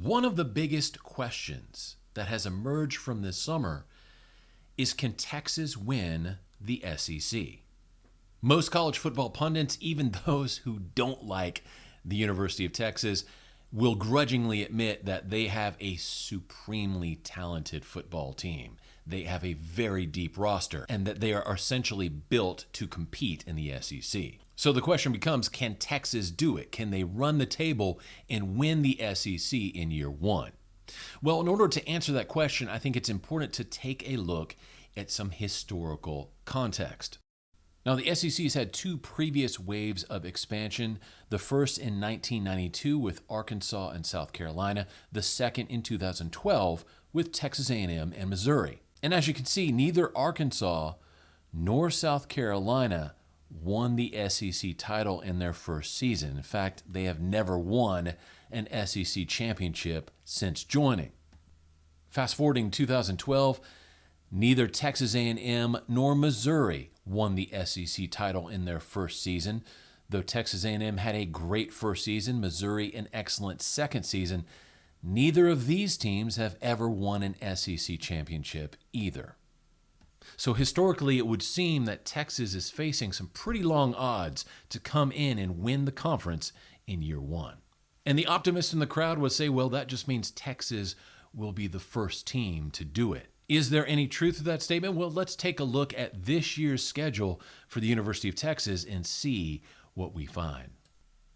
One of the biggest questions that has emerged from this summer is, can Texas win the SEC? Most college football pundits, even those who don't like the University of Texas, will grudgingly admit that they have a supremely talented football team. They have a very deep roster, and that they are essentially built to compete in the SEC. So the question becomes, can Texas do it? Can they run the table and win the SEC in year one? Well, in order to answer that question, I think it's important to take a look at some historical context. Now, the SEC has had two previous waves of expansion, the first in 1992 with Arkansas and South Carolina, the second in 2012 with Texas A&M and Missouri. And as you can see, neither Arkansas nor South Carolina won the SEC title in their first season. In fact, they have never won an SEC championship since joining. Fast forwarding 2012, neither Texas A&M nor Missouri won the SEC title in their first season. Though Texas A&M had a great first season, Missouri an excellent second season, neither of these teams have ever won an SEC championship either. So historically, it would seem that Texas is facing some pretty long odds to come in and win the conference in year one. And the optimist in the crowd would say, well, that just means Texas will be the first team to do it. Is there any truth to that statement? Well, let's take a look at this year's schedule for the University of Texas and see what we find.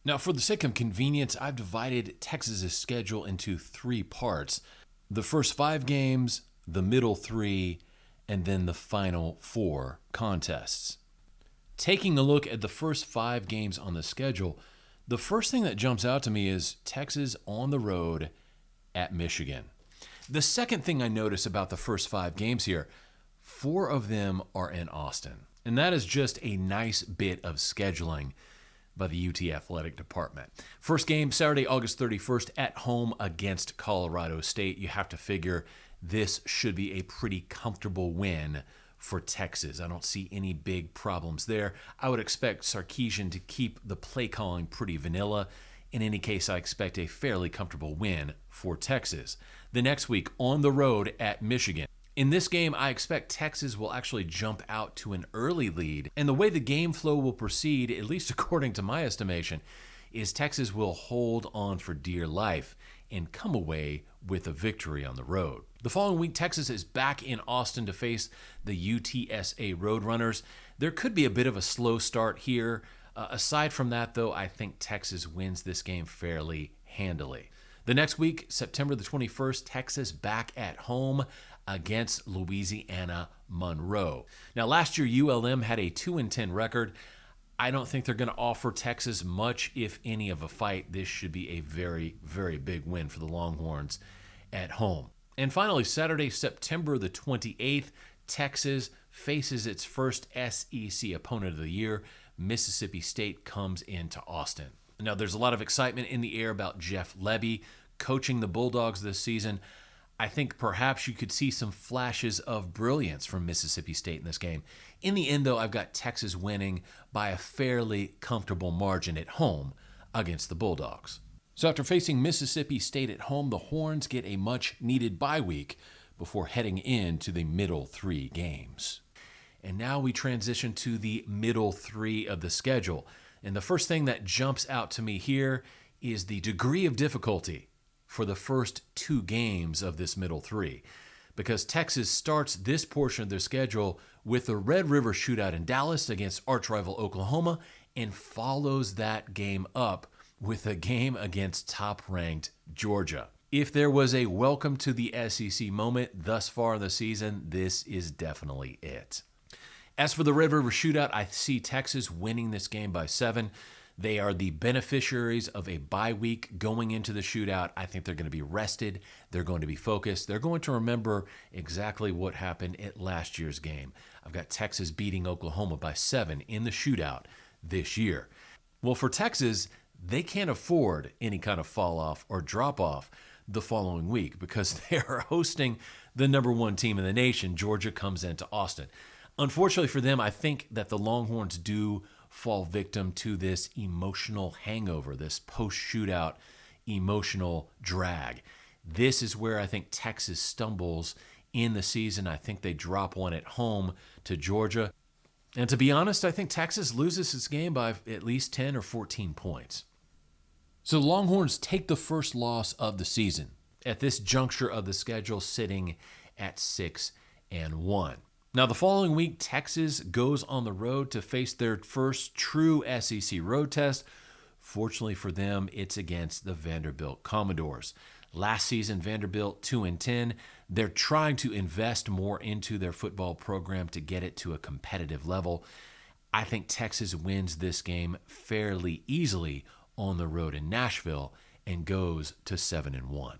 Now, for the sake of convenience, I've divided Texas's schedule into three parts: the first 5 games, the middle 3, and then the final 4 contests. Taking a look at the first 5 games on the schedule, the first thing that jumps out to me is Texas on the road at Michigan. The second thing I notice about the first 5 games here, 4 of them are in Austin. And that is just a nice bit of scheduling by the UT Athletic Department. First game, Saturday, August 31st, at home against Colorado State. You have to figure this should be a pretty comfortable win for Texas. I don't see any big problems there. I would expect Sarkisian to keep the play calling pretty vanilla. In any case, I expect a fairly comfortable win for Texas. The next week, on the road at Michigan. In this game, I expect Texas will actually jump out to an early lead. And the way the game flow will proceed, at least according to my estimation, is Texas will hold on for dear life and come away with a victory on the road. The following week, Texas is back in Austin to face the UTSA Roadrunners. There could be a bit of a slow start here. Aside from that, though, I think Texas wins this game fairly handily. The next week, September the 21st, Texas back at home against Louisiana Monroe. Now, last year, ULM had a 2-10 record. I don't think they're going to offer Texas much, if any, of a fight. This should be a very, very big win for the Longhorns at home. And finally, Saturday, September the 28th, Texas faces its first SEC opponent of the year. Mississippi State comes into Austin. Now, there's a lot of excitement in the air about Jeff Lebby coaching the Bulldogs this season. I think perhaps you could see some flashes of brilliance from Mississippi State in this game. In the end, though, I've got Texas winning by a fairly comfortable margin at home against the Bulldogs. So after facing Mississippi State at home, the Horns get a much-needed bye week before heading into the middle 3 games. And now we transition to the middle 3 of the schedule. And the first thing that jumps out to me here is the degree of difficulty for the first 2 games of this middle 3. Because Texas starts this portion of their schedule with the Red River Shootout in Dallas against arch-rival Oklahoma, and follows that game up with a game against top-ranked Georgia. If there was a welcome to the SEC moment thus far in the season, this is definitely it. As for the Red River Shootout, I see Texas winning this game by 7. They are the beneficiaries of a bye week going into the shootout. I think they're going to be rested. They're going to be focused. They're going to remember exactly what happened at last year's game. I've got Texas beating Oklahoma by 7 in the shootout this year. Well, for Texas, they can't afford any kind of fall off or drop off the following week because they are hosting the number 1 team in the nation. Georgia comes into Austin. Unfortunately for them, I think that the Longhorns do fall victim to this emotional hangover, this post-shootout emotional drag. This is where I think Texas stumbles in the season. I think they drop one at home to Georgia. And to be honest, I think Texas loses this game by at least 10 or 14 points. So the Longhorns take the first loss of the season at this juncture of the schedule, sitting at 6-1. Now, the following week, Texas goes on the road to face their first true SEC road test. Fortunately for them, it's against the Vanderbilt Commodores. Last season, Vanderbilt 2-10. They're trying to invest more into their football program to get it to a competitive level. I think Texas wins this game fairly easily on the road in Nashville and goes to 7-1.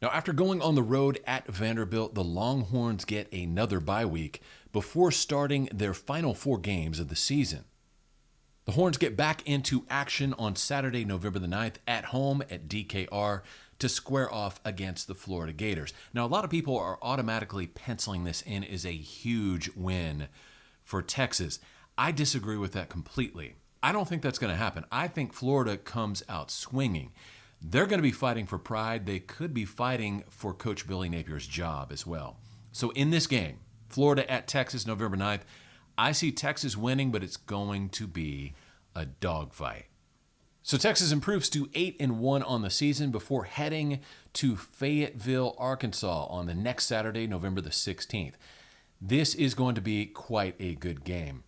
Now, after going on the road at Vanderbilt, the Longhorns get another bye week before starting their final 4 games of the season. The Horns get back into action on Saturday, November the 9th at home at DKR to square off against the Florida Gators. Now, a lot of people are automatically penciling this in as a huge win for Texas. I disagree with that completely. I don't think that's going to happen. I think Florida comes out swinging. They're going to be fighting for pride. They could be fighting for Coach Billy Napier's job as well. So in this game, Florida at Texas, November 9th, I see Texas winning, but it's going to be a dogfight. So Texas improves to 8-1 on the season before heading to Fayetteville, Arkansas on the next Saturday, November the 16th. This is going to be quite a good game.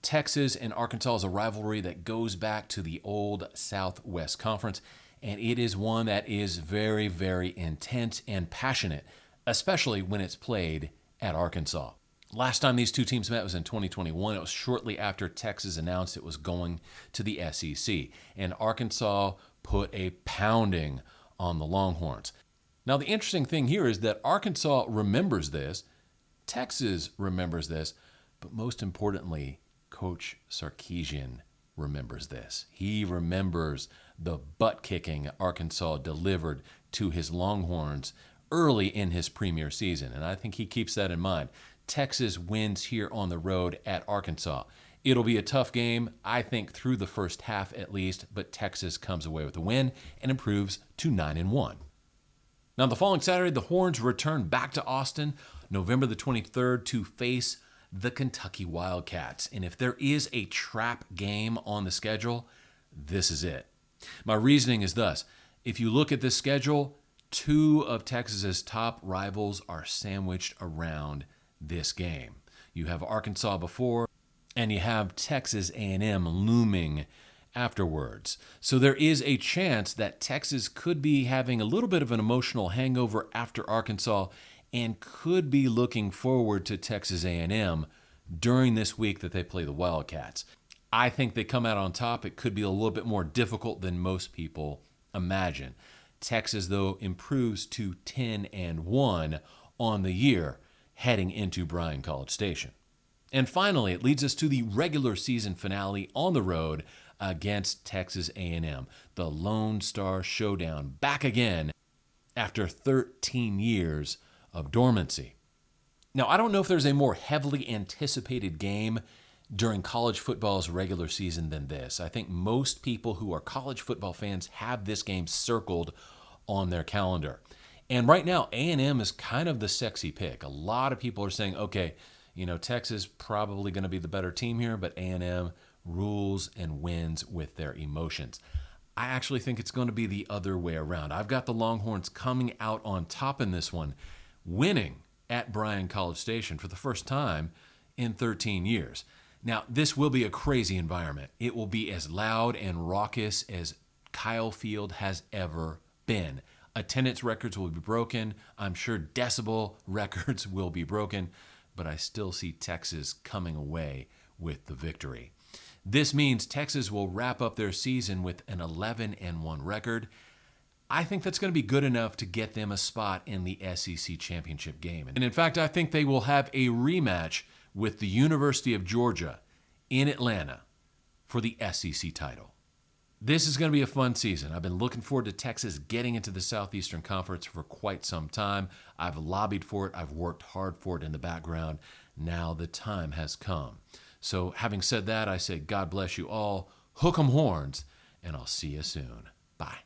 Texas and Arkansas is a rivalry that goes back to the old Southwest Conference, and it is one that is very, very intense and passionate, especially when it's played at Arkansas. Last time these two teams met was in 2021. It was shortly after Texas announced it was going to the SEC, and Arkansas put a pounding on the Longhorns. Now, the interesting thing here is that Arkansas remembers this, Texas remembers this, but most importantly, Coach Sarkisian remembers this. He remembers the butt-kicking Arkansas delivered to his Longhorns early in his premier season, and I think he keeps that in mind. Texas wins here on the road at Arkansas. It'll be a tough game, I think, through the first half at least, but Texas comes away with a win and improves to 9-1. Now, the following Saturday, the Horns return back to Austin, November the 23rd, to face the Kentucky Wildcats. And if there is a trap game on the schedule, this is it. My reasoning is thus. If you look at this schedule, 2 of Texas's top rivals are sandwiched around this game. You have Arkansas before, and you have Texas A&M looming afterwards. So there is a chance that Texas could be having a little bit of an emotional hangover after Arkansas and could be looking forward to Texas A&M during this week that they play the Wildcats. I think they come out on top. It could be a little bit more difficult than most people imagine. Texas, though, improves to 10-1 on the year heading into Bryan College Station. And finally, it leads us to the regular season finale on the road against Texas A&M, the Lone Star Showdown, back again after 13 years of dormancy. Now, I don't know if there's a more heavily anticipated game during college football's regular season than this. I think most people who are college football fans have this game circled on their calendar. And right now, A&M is kind of the sexy pick. A lot of people are saying, okay, Texas probably going to be the better team here, but A&M rules and wins with their emotions. I actually think it's going to be the other way around. I've got the Longhorns coming out on top in this one, winning at Bryan College Station for the first time in 13 years. Now, this will be a crazy environment. It will be as loud and raucous as Kyle Field has ever been. Attendance records will be broken. I'm sure decibel records will be broken, but I still see Texas coming away with the victory. This means Texas will wrap up their season with an 11-1 record. I think that's going to be good enough to get them a spot in the SEC championship game. And in fact, I think they will have a rematch with the University of Georgia in Atlanta for the SEC title. This is going to be a fun season. I've been looking forward to Texas getting into the Southeastern Conference for quite some time. I've lobbied for it. I've worked hard for it in the background. Now the time has come. So having said that, I say God bless you all. Hook 'em horns, and I'll see you soon. Bye.